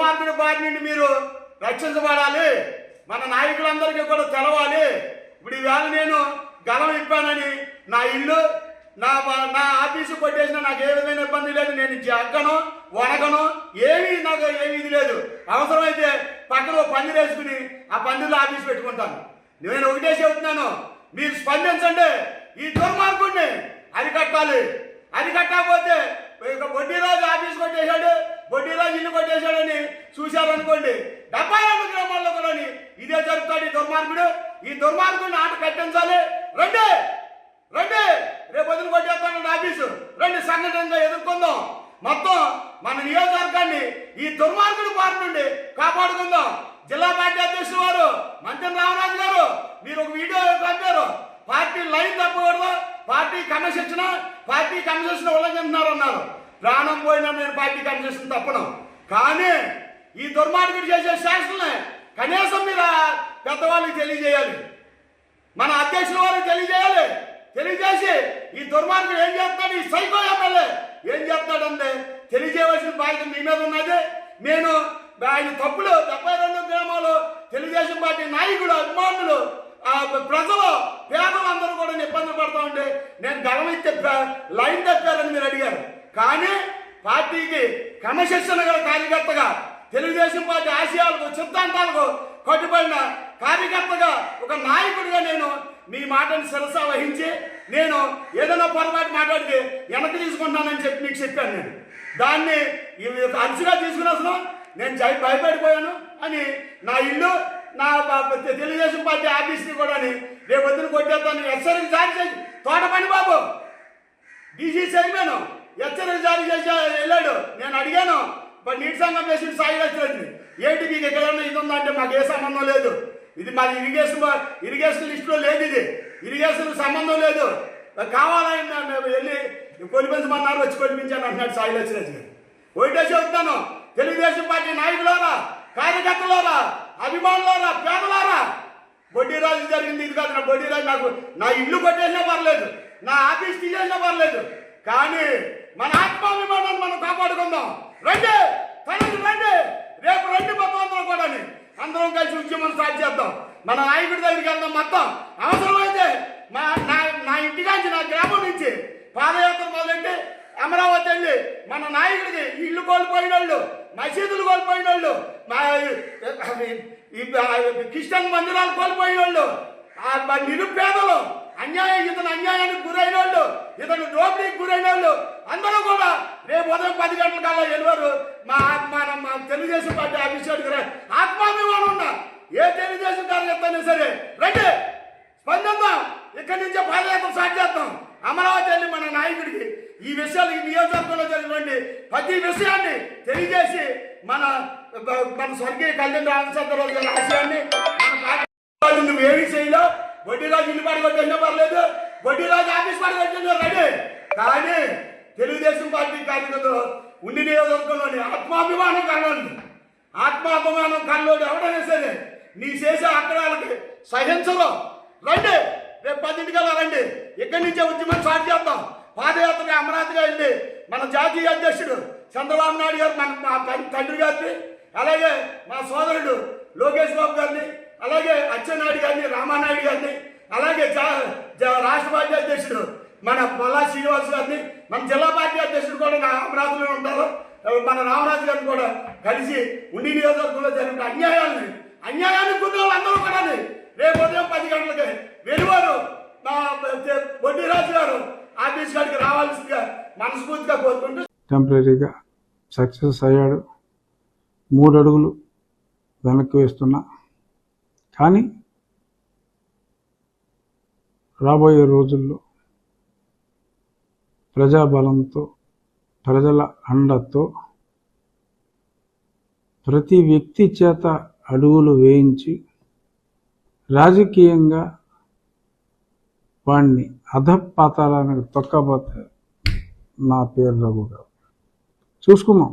దుర్మార్గుడి బారి నుండి మీరు రక్షించబడాలి, మన నాయకులందరికీ కూడా తెలవాలి. ఇప్పుడు ఈవేళ నేను గలం ఇప్పానని నా ఇల్లు నా ఆఫీసు కొట్టేసినా నాకు ఏ విధమైన ఇబ్బంది లేదు. నేను జగ్గను వనగను నాకు ఏమీ ఇది లేదు. అవసరమైతే పక్కన పందిరి వేసుకుని ఆ పందిరిలో ఆఫీసు పెట్టుకుంటాను. నేను ఒకటే చెబుతున్నాను, మీరు స్పందించండి. ఈ దుర్మార్గుడిని అరికట్టాలి. అరికట్టకపోతే బొడ్డీరాజు ఆఫీస్ కొట్టేశాడు, బొడ్డీరాజు ఇల్లు కొట్టేశాడని చూశారనుకోండి, 72 గ్రామాల్లో కూడా ఇదే జరుగుతాడు. ఈ దుర్మార్గుడు, ఈ దుర్మార్గుడిని ఆట కట్టించాలి. రండి రండి, రేపు వదిలి కొట్టేస్తాను ఆఫీసు, రండి, సంఘటనగా ఎదుర్కొందాం. మొత్తం మన నియోజకవర్గాన్ని ఈ దుర్మార్గుడి బారి నుండి కాపాడుకుందాం. జిల్లా పార్టీ అధ్యక్షులు వారు మంత్రి రామరాజు గారు మీరు ఒక వీడియో పంపారు, పార్టీ లైన్ తప్పకూడదు, పార్టీ క్రమశిక్షణ ఉల్లంఘిస్తున్నారన్నారు. ప్రాణం పోయినా నేను పార్టీ క్రమశిక్షణ తప్పను. కానీ ఈ దుర్మార్గుడు చేసే శాసనలే కనీసం మీరు పెద్దవాళ్ళకి తెలియజేయాలి, మన అధ్యక్షుల వారికి తెలియజేయాలి. తెలియజేసి ఈ దుర్మార్గుడు ఏం చేస్తాడు, ఈ సైకో ఎమ్మెల్యే ఏం చేస్తాడంటే తెలియజేయవలసిన బాధ్యత మీ మీద ఉన్నది. నేను ఆయన తప్పులు 72 గ్రామాలు తెలుగుదేశం పార్టీ నాయకులు, అభిమానులు, ప్రజలు, పేదలందరూ కూడా ఇబ్బంది పడతా ఉంటే నేను గమనించే లైన్ తప్పారని మీరు అడిగారు. కానీ పార్టీకి క్రమశిక్షణ గల కార్యకర్తగా, తెలుగుదేశం పార్టీ ఆశయాలకు సిద్ధాంతాలకు కట్టుబడిన కార్యకర్తగా, ఒక నాయకుడిగా నేను మీ మాటను శిరస వహించి నేను ఏదైనా పొరపాటు మాట్లాడితే వెనక్కి తీసుకుంటానని చెప్పి మీకు చెప్పాను. నేను దాన్ని అలసిగా తీసుకుని అసలు నేను భయపడిపోయాను అని నా ఇల్లు, నా తెలుగుదేశం పార్టీ ఆఫీస్ని కూడా రేపు వద్దున కొట్టేస్తాను. హెచ్చరిక జారీ చేసి తోటపని బాబు డీసీ చైర్మన్ హెచ్చరిక జారీ చేసి వెళ్ళాడు. నేను అడిగాను, నీటి సంఘం వేసిన సాయి వచ్చింది, ఏంటి మీకు ఎక్కడన్నా ఇది ఉందంటే మాకు ఏ సంబంధం లేదు, ఇది మాది ఇరిగేషన్ లిస్టులో లేదు, ఇది ఇరిగేషన్ సంబంధం లేదు, కావాలని వెళ్ళి కొలిపించమన్నారు, వచ్చి కొలిపించాను అంటున్నాడు సాయి లక్ష్మణ్. ఒకటే చెబుతాను, తెలుగుదేశం పార్టీ నాయకులారా, కార్యకర్తలారా, అభిమానులారా, పేదలారా, బొడ్డీరాజు జరిగింది ఇది కాదు. నా బొడ్డీరాజు నా ఇల్లు కొట్టేసినా పర్లేదు, నా ఆఫీస్ తీసేసినా పర్లేదు, కానీ మన ఆత్మాభిమానాన్ని మనం కాపాడుకుందాం. రండి, తనకి రండి, రేపు రండి, మొత్తం అందరం కూడా అందరం కలిసి ఉద్యమం స్టార్ట్ చేద్దాం. మన నాయకుడి దగ్గరికి వెళ్దాం. మొత్తం అవసరమైతే నా ఇంటికాంచి, నా గ్రామం నుంచి పాదయాత్ర మొదలెట్టి అమరావతి వెళ్ళి మన నాయకుడికి ఇల్లు కోల్పోయిన వాళ్ళు, మసీదులు కోల్పోయిన వాళ్ళు, క్రిస్టియన్ మందిరాలు కోల్పోయిన వాళ్ళు, నిరుపేదలు, ఇతను అన్యాయానికి గురైన వాళ్ళు, ఇతను దోపిడీకి గురైన వాళ్ళు అందరూ కూడా రేపు ఉదయం 10 గంటల కల్లా వెళ్ళారు మా తెలుగుదేశం పార్టీ ఆఫీసర్. ఆత్మాభిమానం ఉన్న ఏ తెలుగుదేశం కార్యకర్తైనా సరే రండి, స్పందిద్దాం. ఇక్కడి నుంచే పాదయాత్ర స్టార్ట్ చేద్దాం. అమరావతి వెళ్ళి మన నాయకుడికి ఈ విషయాలు, ఈ నియోజకవర్గంలో జరిగినటువంటి ప్రతి విషయాన్ని తెలియజేసి మన స్వర్గీయ కళ్యాణ్ రామచంద్రరావు గారి ఆశయాన్ని నువ్వేమీ చేయలేవు. బొడ్డీరాజు ఇల్లు పడగొట్టేసినా పర్లేదు, బొడ్డీరాజు ఆఫీస్ పడగొట్టినా రెడీ. కానీ తెలుగుదేశం పార్టీ కార్యకర్తలు ఉండి నియోజకవర్గంలోని ఆత్మాభిమానం కళ్ళోడు ఎవడైనా సరే నీ చేసే అక్రమాలకి సహించరు. రండి, రేపు 10 కల్లా రండి, ఇక్కడి నుంచే ఉద్యమం స్టార్ట్ చేద్దాం. పాదయాత్రగా అమరావతిగా వెళ్ళి మన జాతీయ అధ్యక్షుడు చంద్రబాబు నాయుడు గారు, మా తండ్రి గారిని, అలాగే మా సోదరుడు లోకేష్ బాబు గారిని, అలాగే అచ్చెన్నాయుడు గారిని, రామానాయుడు గారిని, అలాగే రాష్ట్ర పార్టీ అధ్యక్షుడు మన పొల్లా శ్రీనివాస్ గారిని, మన జిల్లా పార్టీ అధ్యక్షుడు కూడా నా అమరావతిలో ఉంటారు, మన రామరాజు గారిని కూడా కలిసి ఉండి నియోజకవర్గంలో జరిగిన అన్యాయాన్ని గుర్తు వాళ్ళందరూ కూడా రేపు ఉదయం 10 గంటలకి వెలువారు నా బొడ్డీరాజు గారు ఆఫీస్ గారికి రావాల్సిందిగా మనస్ఫూర్తిగా కోరుకుంటూ. టెంపరీగా సక్సెస్ అయ్యాడు, 3 అడుగులు వెనక్కి వేస్తున్నా. కానీ రాబోయే రోజుల్లో ప్రజాబలంతో, ప్రజల అండతో ప్రతి వ్యక్తి చేత అడుగులు వేయించి రాజకీయంగా వాడిని అధపాతాళానికి తొక్కబోతే నా పేరు రఘు గారు. చూసుకున్నాం.